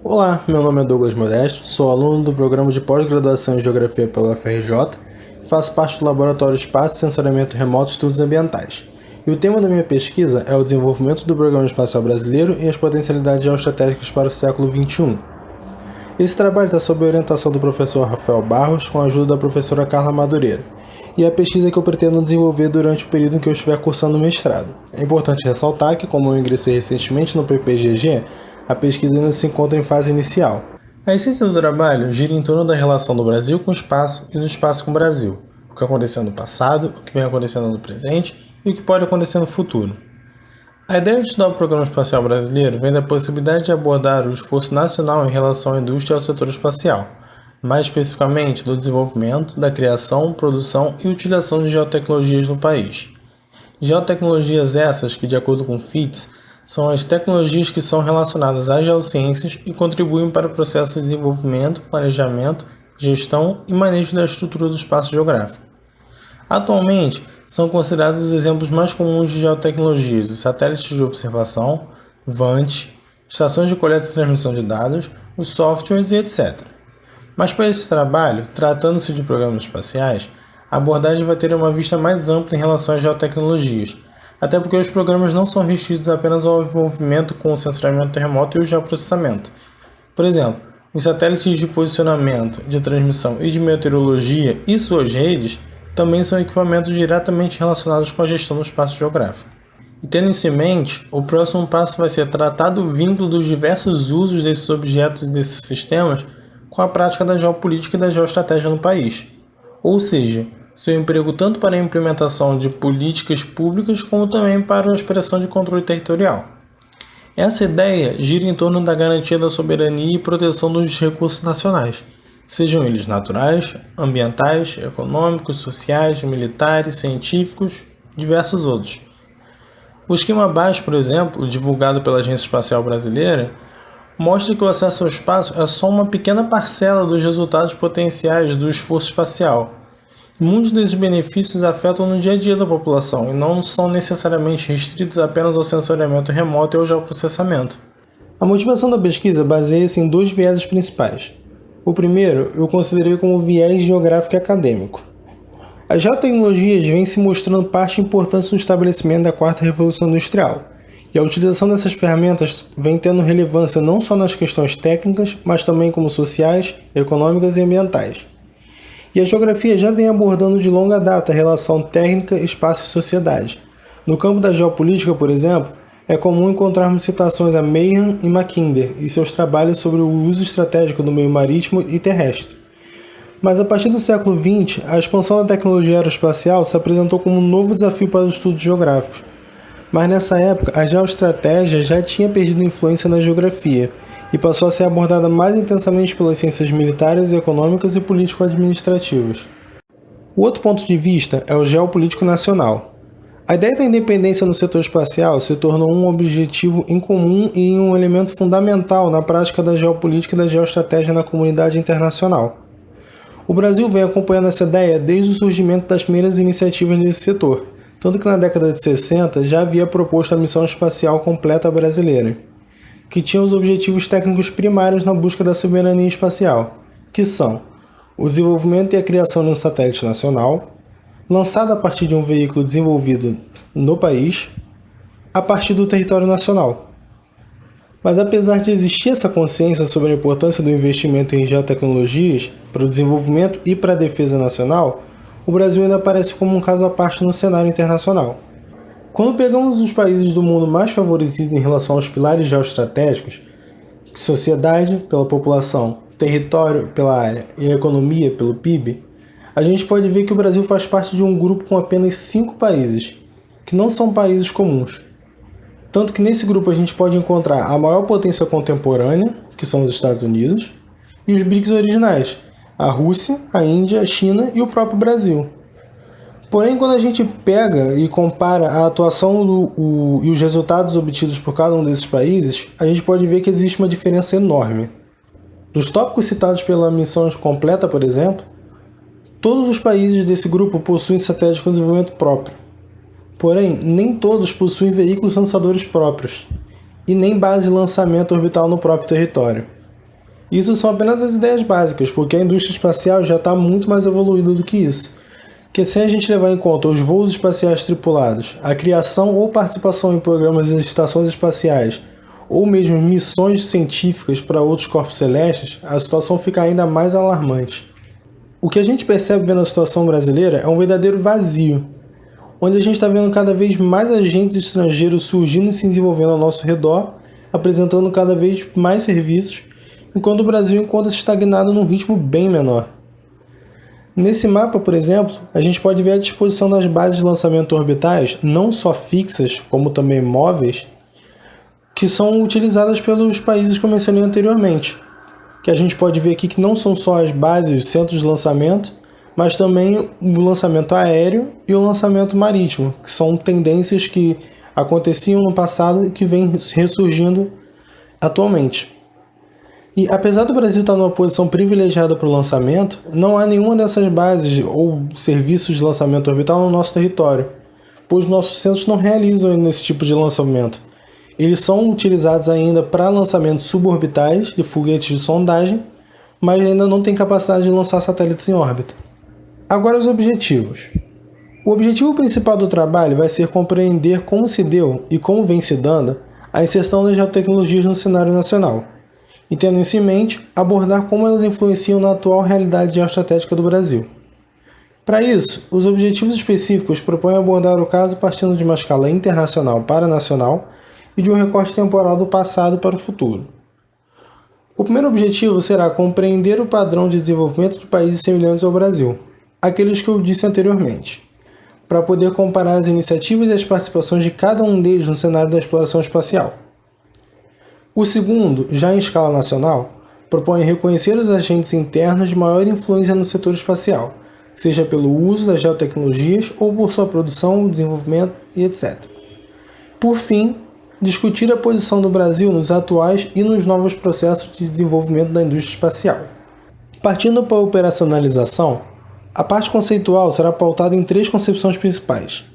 Olá, meu nome é Douglas Modesto, sou aluno do programa de pós-graduação em Geografia pela UFRJ e faço parte do Laboratório Espaço e Sensoriamento Remoto e Estudos Ambientais. E o tema da minha pesquisa é o desenvolvimento do Programa Espacial Brasileiro e as potencialidades geoestratégicas para o século XXI. Esse trabalho está sob a orientação do professor Rafael Barros, com a ajuda da professora Carla Madureira, e é a pesquisa que eu pretendo desenvolver durante o período em que eu estiver cursando o mestrado. É importante ressaltar que, como eu ingressei recentemente no PPGG, a pesquisa ainda se encontra em fase inicial. A essência do trabalho gira em torno da relação do Brasil com o espaço e do espaço com o Brasil, o que aconteceu no passado, o que vem acontecendo no presente e o que pode acontecer no futuro. A ideia de estudar o Programa Espacial Brasileiro vem da possibilidade de abordar o esforço nacional em relação à indústria e ao setor espacial, mais especificamente do desenvolvimento, da criação, produção e utilização de geotecnologias no país. Geotecnologias essas que, de acordo com FITS, são as tecnologias que são relacionadas às geociências e contribuem para o processo de desenvolvimento, planejamento, gestão e manejo da estrutura do espaço geográfico. Atualmente, são considerados os exemplos mais comuns de geotecnologias os satélites de observação, VANT, estações de coleta e transmissão de dados, os softwares e etc. Mas para esse trabalho, tratando-se de programas espaciais, a abordagem vai ter uma vista mais ampla em relação às geotecnologias, até porque os programas não são restritos apenas ao envolvimento com o sensoriamento remoto e o geoprocessamento. Por exemplo, os satélites de posicionamento, de transmissão e de meteorologia e suas redes também são equipamentos diretamente relacionados com a gestão do espaço geográfico. E tendo isso em mente, o próximo passo vai ser tratar do vínculo dos diversos usos desses objetos e desses sistemas com a prática da geopolítica e da geoestratégia no país. Ou seja, seu emprego tanto para a implementação de políticas públicas como também para a expressão de controle territorial. Essa ideia gira em torno da garantia da soberania e proteção dos recursos nacionais, sejam eles naturais, ambientais, econômicos, sociais, militares, científicos, diversos outros. O esquema BAS, por exemplo, divulgado pela Agência Espacial Brasileira, mostra que o acesso ao espaço é só uma pequena parcela dos resultados potenciais do esforço espacial. E muitos desses benefícios afetam no dia a dia da população e não são necessariamente restritos apenas ao sensoriamento remoto e ao geoprocessamento. A motivação da pesquisa baseia-se em dois vieses principais. O primeiro eu considerei como o viés geográfico e acadêmico. As geotecnologias vêm se mostrando parte importante no estabelecimento da quarta revolução industrial, e a utilização dessas ferramentas vem tendo relevância não só nas questões técnicas, mas também como sociais, econômicas e ambientais. E a geografia já vem abordando de longa data a relação técnica, espaço e sociedade. No campo da geopolítica, por exemplo, é comum encontrarmos citações a Mahan e Mackinder e seus trabalhos sobre o uso estratégico do meio marítimo e terrestre. Mas a partir do século XX, a expansão da tecnologia aeroespacial se apresentou como um novo desafio para os estudos geográficos. Mas nessa época, a geoestratégia já tinha perdido influência na geografia e passou a ser abordada mais intensamente pelas ciências militares, econômicas e político-administrativas. O outro ponto de vista é o geopolítico nacional. A ideia da independência no setor espacial se tornou um objetivo incomum e um elemento fundamental na prática da geopolítica e da geoestratégia na comunidade internacional. O Brasil vem acompanhando essa ideia desde o surgimento das primeiras iniciativas nesse setor, tanto que na década de 60 já havia proposto a Missão Espacial Completa Brasileira, que tinha os objetivos técnicos primários na busca da soberania espacial, que são o desenvolvimento e a criação de um satélite nacional, lançado a partir de um veículo desenvolvido no país, a partir do território nacional. Mas apesar de existir essa consciência sobre a importância do investimento em geotecnologias para o desenvolvimento e para a defesa nacional, o Brasil ainda aparece como um caso à parte no cenário internacional. Quando pegamos os países do mundo mais favorecidos em relação aos pilares geoestratégicos, sociedade pela população, território pela área e economia pelo PIB, a gente pode ver que o Brasil faz parte de um grupo com apenas 5 países, que não são países comuns. Tanto que nesse grupo a gente pode encontrar a maior potência contemporânea, que são os Estados Unidos, e os BRICS originais, a Rússia, a Índia, a China e o próprio Brasil. Porém, quando a gente pega e compara a atuação e os resultados obtidos por cada um desses países, a gente pode ver que existe uma diferença enorme. Dos tópicos citados pela Missão Completa, por exemplo, todos os países desse grupo possuem satélites com desenvolvimento próprio. Porém, nem todos possuem veículos lançadores próprios, e nem base de lançamento orbital no próprio território. Isso são apenas as ideias básicas, porque a indústria espacial já está muito mais evoluída do que isso. Que se a gente levar em conta os voos espaciais tripulados, a criação ou participação em programas de estações espaciais, ou mesmo missões científicas para outros corpos celestes, a situação fica ainda mais alarmante. O que a gente percebe vendo a situação brasileira é um verdadeiro vazio, onde a gente está vendo cada vez mais agentes estrangeiros surgindo e se desenvolvendo ao nosso redor, apresentando cada vez mais serviços, enquanto o Brasil encontra-se estagnado num ritmo bem menor. Nesse mapa, por exemplo, a gente pode ver a disposição das bases de lançamento orbitais, não só fixas, como também móveis, que são utilizadas pelos países que eu mencionei anteriormente. Que a gente pode ver aqui que não são só as bases, os centros de lançamento, mas também o lançamento aéreo e o lançamento marítimo, que são tendências que aconteciam no passado e que vêm ressurgindo atualmente. E apesar do Brasil estar numa posição privilegiada para o lançamento, não há nenhuma dessas bases ou serviços de lançamento orbital no nosso território, pois nossos centros não realizam esse tipo de lançamento. Eles são utilizados ainda para lançamentos suborbitais de foguetes de sondagem, mas ainda não têm capacidade de lançar satélites em órbita. Agora os objetivos. O objetivo principal do trabalho vai ser compreender como se deu e como vem se dando a inserção das geotecnologias no cenário nacional, e tendo isso em mente, abordar como elas influenciam na atual realidade geoestratégica do Brasil. Para isso, os objetivos específicos propõem abordar o caso partindo de uma escala internacional para nacional e de um recorte temporal do passado para o futuro. O primeiro objetivo será compreender o padrão de desenvolvimento de países semelhantes ao Brasil, aqueles que eu disse anteriormente, para poder comparar as iniciativas e as participações de cada um deles no cenário da exploração espacial. O segundo, já em escala nacional, propõe reconhecer os agentes internos de maior influência no setor espacial, seja pelo uso das geotecnologias ou por sua produção, desenvolvimento e etc. Por fim, discutir a posição do Brasil nos atuais e nos novos processos de desenvolvimento da indústria espacial. Partindo para a operacionalização, a parte conceitual será pautada em 3 concepções principais.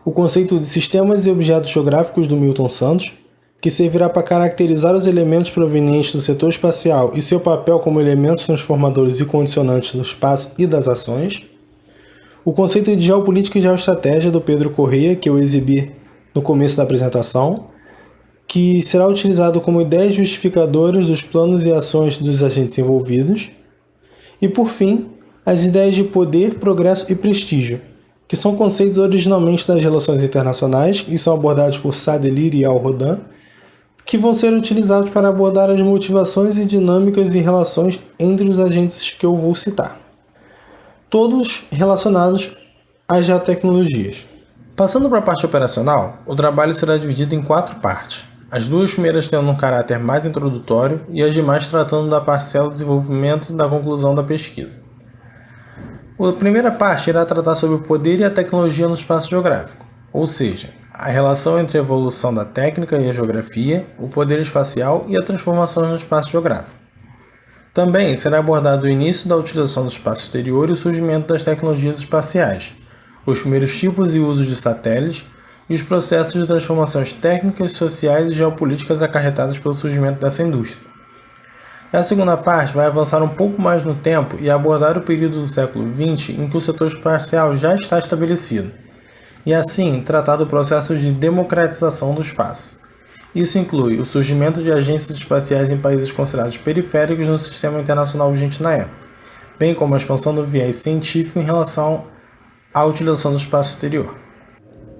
O conceito de sistemas e objetos geográficos do Milton Santos, que servirá para caracterizar os elementos provenientes do setor espacial e seu papel como elementos transformadores e condicionantes do espaço e das ações. O conceito de geopolítica e geoestratégia do Pedro Corrêa, que eu exibi no começo da apresentação, que será utilizado como ideias justificadoras dos planos e ações dos agentes envolvidos. E, por fim, as ideias de poder, progresso e prestígio, que são conceitos originalmente das relações internacionais e são abordados por Sadelir e Al-Rodan, que vão ser utilizados para abordar as motivações e dinâmicas e relações entre os agentes que eu vou citar, todos relacionados às geotecnologias. Passando para a parte operacional, o trabalho será dividido em 4 partes, as 2 primeiras tendo um caráter mais introdutório e as demais tratando da parcela do desenvolvimento e da conclusão da pesquisa. A primeira parte irá tratar sobre o poder e a tecnologia no espaço geográfico, ou seja, a relação entre a evolução da técnica e a geografia, o poder espacial e a transformação no espaço geográfico. Também será abordado o início da utilização do espaço exterior e o surgimento das tecnologias espaciais, os primeiros tipos e usos de satélites e os processos de transformações técnicas, sociais e geopolíticas acarretados pelo surgimento dessa indústria. A segunda parte vai avançar um pouco mais no tempo e abordar o período do século XX em que o setor espacial já está estabelecido, e assim tratar do processo de democratização do espaço. Isso inclui o surgimento de agências espaciais em países considerados periféricos no sistema internacional vigente na época, bem como a expansão do viés científico em relação à utilização do espaço exterior.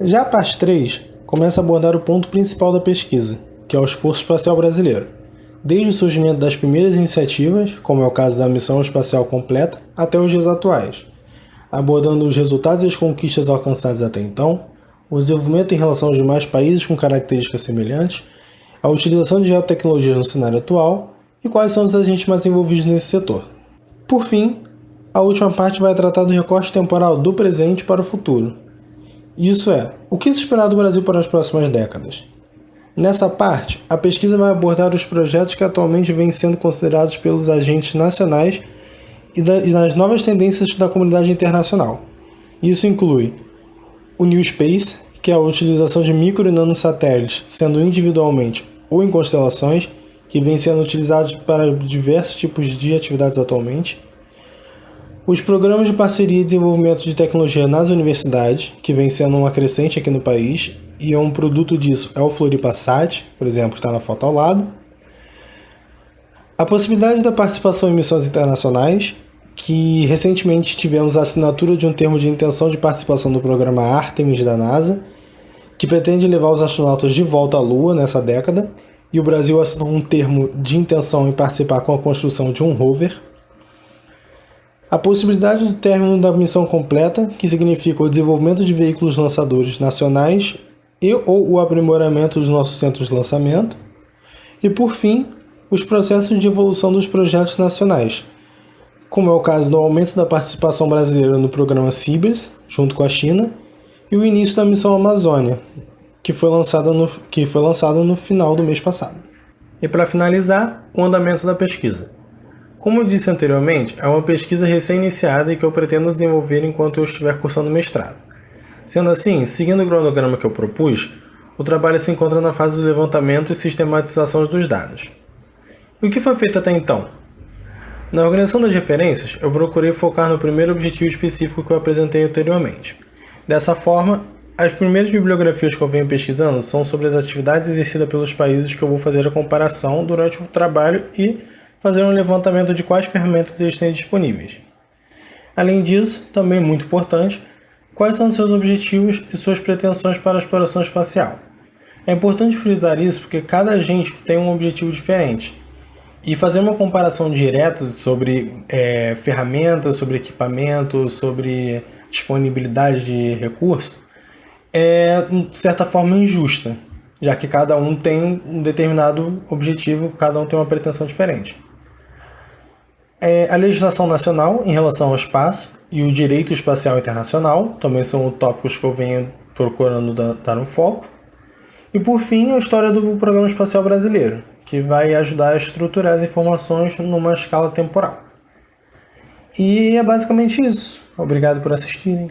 Já a parte 3 começa a abordar o ponto principal da pesquisa, que é o esforço espacial brasileiro, desde o surgimento das primeiras iniciativas, como é o caso da Missão Espacial Completa, até os dias atuais, abordando os resultados e as conquistas alcançadas até então, o desenvolvimento em relação aos demais países com características semelhantes, a utilização de geotecnologias no cenário atual e quais são os agentes mais envolvidos nesse setor. Por fim, a última parte vai tratar do recorte temporal do presente para o futuro. Isso é, o que se esperar do Brasil para as próximas décadas? Nessa parte, a pesquisa vai abordar os projetos que atualmente vêm sendo considerados pelos agentes nacionais e nas novas tendências da comunidade internacional. Isso inclui o New Space, que é a utilização de micro e nanosatélites, sendo individualmente ou em constelações, que vem sendo utilizado para diversos tipos de atividades atualmente. Os programas de parceria e desenvolvimento de tecnologia nas universidades, que vem sendo uma crescente aqui no país, e um produto disso é o Floripa-Sat, por exemplo, está na foto ao lado. A possibilidade da participação em missões internacionais, que recentemente tivemos a assinatura de um termo de intenção de participação do programa Artemis da NASA, que pretende levar os astronautas de volta à Lua nessa década, e o Brasil assinou um termo de intenção em participar com a construção de um rover. A possibilidade do término da missão completa, que significa o desenvolvimento de veículos lançadores nacionais ou o aprimoramento dos nossos centros de lançamento. E, por fim, os processos de evolução dos projetos nacionais, como é o caso do aumento da participação brasileira no programa CIBERS, junto com a China, e o início da missão Amazônia, que foi lançada no final do mês passado. E para finalizar, o andamento da pesquisa. Como eu disse anteriormente, é uma pesquisa recém-iniciada e que eu pretendo desenvolver enquanto eu estiver cursando mestrado. Sendo assim, seguindo o cronograma que eu propus, o trabalho se encontra na fase do levantamento e sistematização dos dados. E o que foi feito até então? Na organização das referências, eu procurei focar no primeiro objetivo específico que eu apresentei anteriormente. Dessa forma, as primeiras bibliografias que eu venho pesquisando são sobre as atividades exercidas pelos países que eu vou fazer a comparação durante o trabalho e fazer um levantamento de quais ferramentas eles têm disponíveis. Além disso, também muito importante, quais são seus objetivos e suas pretensões para a exploração espacial. É importante frisar isso porque cada agente tem um objetivo diferente. E fazer uma comparação direta sobre ferramentas, sobre equipamentos, sobre disponibilidade de recursos é, de certa forma, injusta, já que cada um tem um determinado objetivo, cada um tem uma pretensão diferente. A legislação nacional em relação ao espaço e o direito espacial internacional também são tópicos que eu venho procurando dar um foco. E, por fim, a história do Programa Espacial Brasileiro, que vai ajudar a estruturar as informações numa escala temporal. E é basicamente isso. Obrigado por assistirem.